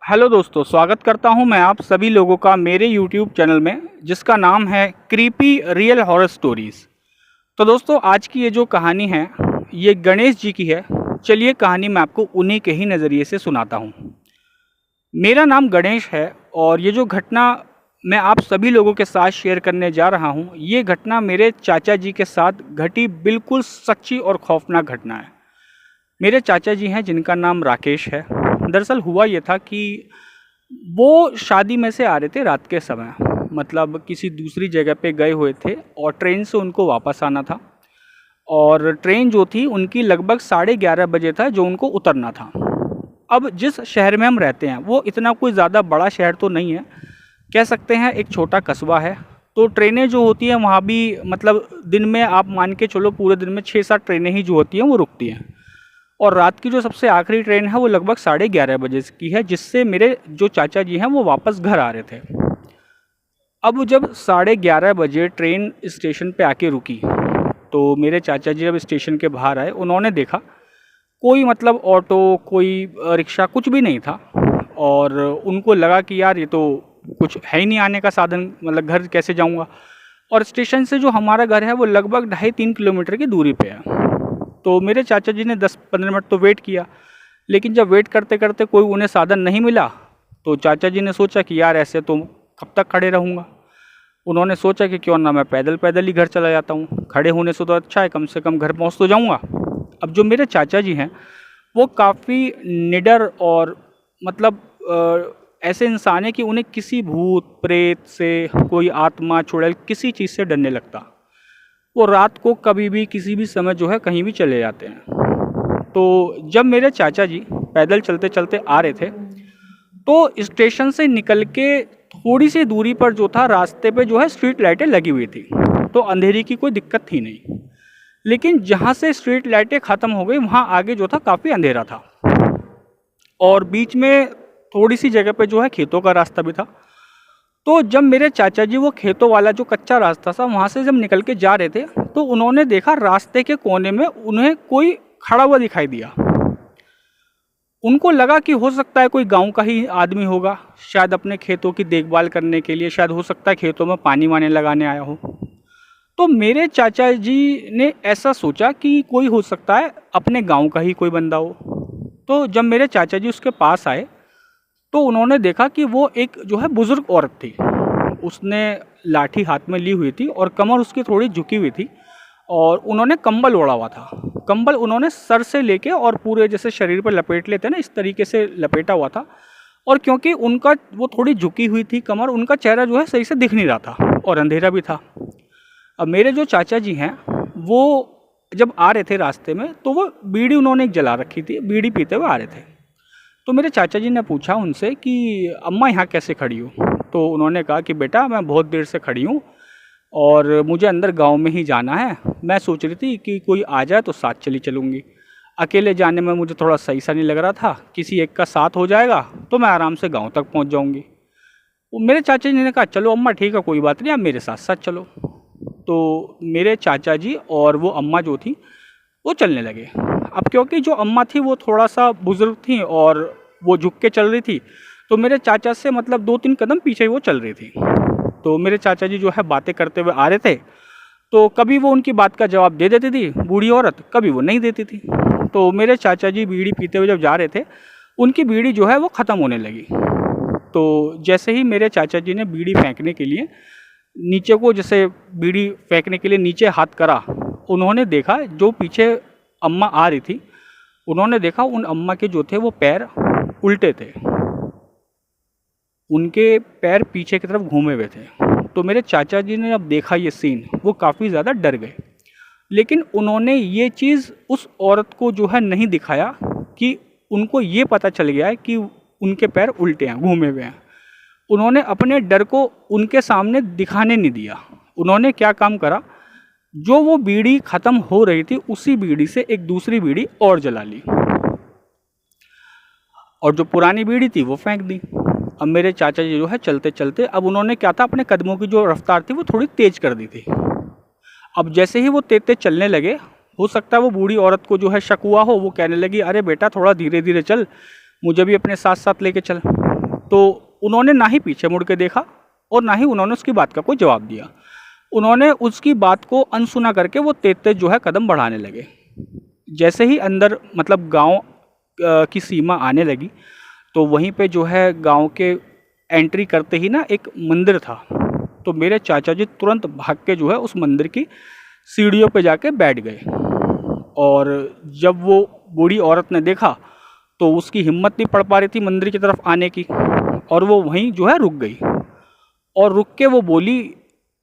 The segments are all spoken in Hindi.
हेलो दोस्तों, स्वागत करता हूं मैं आप सभी लोगों का मेरे यूट्यूब चैनल में जिसका नाम है क्रीपी रियल हॉरर स्टोरीज़। तो दोस्तों, आज की ये जो कहानी है ये गणेश जी की है। चलिए कहानी मैं आपको उन्हीं के ही नज़रिए से सुनाता हूं। मेरा नाम गणेश है और ये जो घटना मैं आप सभी लोगों के साथ शेयर करने जा रहा हूं, ये घटना मेरे चाचा जी के साथ घटी। बिल्कुल सच्ची और खौफनाक घटना है। मेरे चाचा जी हैं जिनका नाम राकेश है। दरअसल हुआ ये था कि वो शादी में से आ रहे थे रात के समय, मतलब किसी दूसरी जगह पे गए हुए थे और ट्रेन से उनको वापस आना था। और ट्रेन जो थी उनकी लगभग 11:30 बजे था जो उनको उतरना था। अब जिस शहर में हम रहते हैं वो इतना कोई ज़्यादा बड़ा शहर तो नहीं है, कह सकते हैं एक छोटा कस्बा है। तो ट्रेनें जो होती हैं वहाँ भी मतलब दिन में आप मान के चलो पूरे दिन में 6-7 ट्रेनें ही जो होती हैं वो रुकती हैं। और रात की जो सबसे आखिरी ट्रेन है वो लगभग 11:30 बजे की है, जिससे मेरे जो चाचा जी हैं वो वापस घर आ रहे थे। अब जब 11:30 बजे ट्रेन स्टेशन पे आके रुकी तो मेरे चाचा जी जब स्टेशन के बाहर आए, उन्होंने देखा कोई मतलब ऑटो, कोई रिक्शा कुछ भी नहीं था। और उनको लगा कि यार ये तो कुछ है ही नहीं आने का साधन, मतलब घर कैसे जाऊंगा। और स्टेशन से जो हमारा घर है वो लगभग 2.5-3 किलोमीटर की दूरी पे है। तो मेरे चाचा जी ने 10-15 मिनट तो वेट किया, लेकिन जब वेट करते करते कोई उन्हें साधन नहीं मिला तो चाचा जी ने सोचा कि यार ऐसे तो कब तक खड़े रहूँगा। उन्होंने सोचा कि क्यों ना मैं पैदल पैदल ही घर चला जाता हूँ, खड़े होने से तो अच्छा है, कम से कम घर पहुँच तो जाऊँगा। अब जो मेरे चाचा जी हैं वो काफ़ी निडर और मतलब ऐसे इंसान है कि उन्हें किसी भूत प्रेत से, कोई आत्मा चुड़ैल किसी चीज़ से डरने लगता। वो रात को कभी भी किसी भी समय जो है कहीं भी चले जाते हैं। तो जब मेरे चाचा जी पैदल चलते चलते आ रहे थे तो स्टेशन से निकल के थोड़ी सी दूरी पर जो था रास्ते पे जो है स्ट्रीट लाइटें लगी हुई थी, तो अंधेरी की कोई दिक्कत थी नहीं। लेकिन जहाँ से स्ट्रीट लाइटें ख़त्म हो गई वहाँ आगे जो था काफ़ी अंधेरा था और बीच में थोड़ी सी जगह पे जो है खेतों का रास्ता भी था। तो जब मेरे चाचा जी वो खेतों वाला जो कच्चा रास्ता था वहाँ से जब निकल के जा रहे थे तो उन्होंने देखा रास्ते के कोने में उन्हें कोई खड़ा हुआ दिखाई दिया। उनको लगा कि हो सकता है कोई गांव का ही आदमी होगा, शायद अपने खेतों की देखभाल करने के लिए, शायद हो सकता है खेतों में पानी वानी लगाने आया हो। तो मेरे चाचा जी ने ऐसा सोचा कि कोई हो सकता है अपने गांव का ही कोई बंदा हो। तो जब मेरे चाचा जी उसके पास आए तो उन्होंने देखा कि वो एक जो है बुज़ुर्ग औरत थी। उसने लाठी हाथ में ली हुई थी और कमर उसकी थोड़ी झुकी हुई थी और उन्होंने कंबल ओढ़ा हुआ था। कंबल उन्होंने सर से लेके और पूरे जैसे शरीर पर लपेट लेते हैं ना, इस तरीके से लपेटा हुआ था। और क्योंकि उनका वो थोड़ी झुकी हुई थी कमर, उनका चेहरा जो है सही से दिख नहीं रहा था और अंधेरा भी था। अब मेरे जो चाचा जी हैं वो जब आ रहे थे रास्ते में तो वो बीड़ी उन्होंने एक जला रखी थी, बीड़ी पीते हुए आ रहे थे। तो मेरे चाचा जी ने पूछा उनसे कि अम्मा यहाँ कैसे खड़ी हो। तो उन्होंने कहा कि बेटा मैं बहुत देर से खड़ी हूँ और मुझे अंदर गांव में ही जाना है। मैं सोच रही थी कि कोई आ जाए तो साथ चली चलूँगी, अकेले जाने में मुझे थोड़ा सही सा नहीं लग रहा था, किसी एक का साथ हो जाएगा तो मैं आराम से गांव तक पहुंच जाऊंगी। वो मेरे चाचा जी ने कहा चलो अम्मा ठीक है, कोई बात नहीं, आप मेरे साथ साथ चलो। तो मेरे चाचा जी और वो अम्मा जो थी वो चलने लगे। अब क्योंकि जो अम्मा थी वो थोड़ा सा बुज़ुर्ग थी और वो झुक के चल रही थी, तो मेरे चाचा से मतलब 2-3 कदम पीछे ही वो चल रही थी। तो मेरे चाचा जी जो है बातें करते हुए आ रहे थे, तो कभी वो उनकी बात का जवाब दे देती थी बूढ़ी औरत, कभी वो नहीं देती थी। तो मेरे चाचा जी बीड़ी पीते हुए जब जा रहे थे उनकी बीड़ी जो है वो ख़त्म होने लगी। तो जैसे ही मेरे चाचा जी ने बीड़ी फेंकने के लिए नीचे को, जैसे बीड़ी फेंकने के लिए नीचे हाथ करा, उन्होंने देखा जो पीछे अम्मा आ रही थी, उन्होंने देखा उन अम्मा के जो थे वो पैर उल्टे थे, उनके पैर पीछे की तरफ घूमे हुए थे। तो मेरे चाचा जी ने जब देखा ये सीन वो काफ़ी ज़्यादा डर गए। लेकिन उन्होंने ये चीज़ उस औरत को जो है नहीं दिखाया कि उनको ये पता चल गया है कि उनके पैर उल्टे हैं, घूमे हुए हैं। उन्होंने अपने डर को उनके सामने दिखाने नहीं दिया। उन्होंने क्या काम करा, जो वो बीड़ी ख़त्म हो रही थी उसी बीड़ी से एक दूसरी बीड़ी और जला ली और जो पुरानी बीड़ी थी वो फेंक दी। अब मेरे चाचा जी जो है चलते चलते, अब उन्होंने क्या था, अपने कदमों की जो रफ्तार थी वो थोड़ी तेज़ कर दी थी। अब जैसे ही वो तेज तेज चलने लगे, हो सकता है वो बूढ़ी औरत को जो है शक हुआ हो, वो कहने लगी अरे बेटा थोड़ा धीरे धीरे चल, मुझे भी अपने साथ साथ लेके चल। तो उन्होंने ना ही पीछे मुड़ के देखा और ना ही उन्होंने उसकी बात का कोई जवाब दिया। उन्होंने उसकी बात को अनसुना करके वो तेज-तेज जो है कदम बढ़ाने लगे। जैसे ही अंदर मतलब गांव की सीमा आने लगी, तो वहीं पे जो है गांव के एंट्री करते ही ना एक मंदिर था। तो मेरे चाचा जी तुरंत भाग के जो है उस मंदिर की सीढ़ियों पे जाके बैठ गए। और जब वो बूढ़ी औरत ने देखा तो उसकी हिम्मत नहीं पड़ पा रही थी मंदिर की तरफ आने की, और वो वहीं जो है रुक गई। और रुक के वो बोली,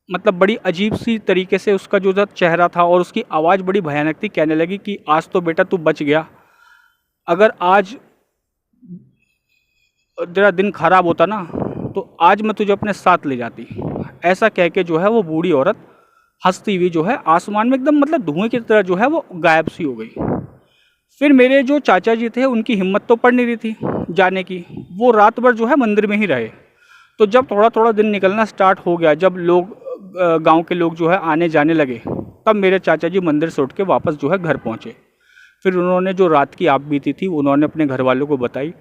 मतलब बड़ी अजीब सी तरीके से उसका जो चेहरा था और उसकी आवाज़ बड़ी भयानक थी। कहने लगी कि आज तो बेटा तू बच गया, अगर आज तेरा दिन खराब होता ना तो आज मैं तुझे अपने साथ ले जाती। ऐसा कह के जो है वो बूढ़ी औरत हंसती हुई जो है आसमान में एकदम मतलब धुएं की तरह जो है वो गायब सी हो गई। फिर मेरे जो चाचा जी थे उनकी हिम्मत तो पड़ नहीं रही थी जाने की, वो रात भर जो है मंदिर में ही रहे। तो जब थोड़ा थोड़ा दिन निकलना स्टार्ट हो गया, जब लोग गांव के लोग जो है आने जाने लगे, तब मेरे चाचा जी मंदिर से उठ के वापस जो है घर पहुंचे। फिर उन्होंने जो रात की आप बीती थी उन्होंने अपने घर वालों को बताई।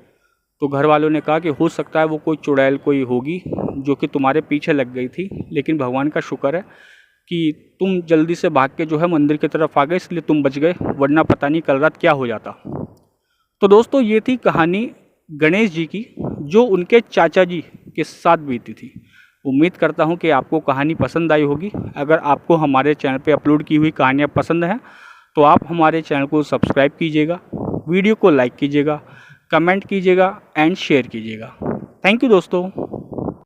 तो घर वालों ने कहा कि हो सकता है वो कोई चुड़ैल कोई होगी जो कि तुम्हारे पीछे लग गई थी, लेकिन भगवान का शुक्र है कि तुम जल्दी से भाग के जो है मंदिर की तरफ आ गए, इसलिए तुम बच गए, वरना पता नहीं कल रात क्या हो जाता। तो दोस्तों ये थी कहानी गणेश जी की, जो उनके चाचा जी के साथ बीती थी। उम्मीद करता हूँ कि आपको कहानी पसंद आई होगी। अगर आपको हमारे चैनल पे अपलोड की हुई कहानियाँ पसंद हैं तो आप हमारे चैनल को सब्सक्राइब कीजिएगा, वीडियो को लाइक कीजिएगा, कमेंट कीजिएगा एंड शेयर कीजिएगा। थैंक यू दोस्तों।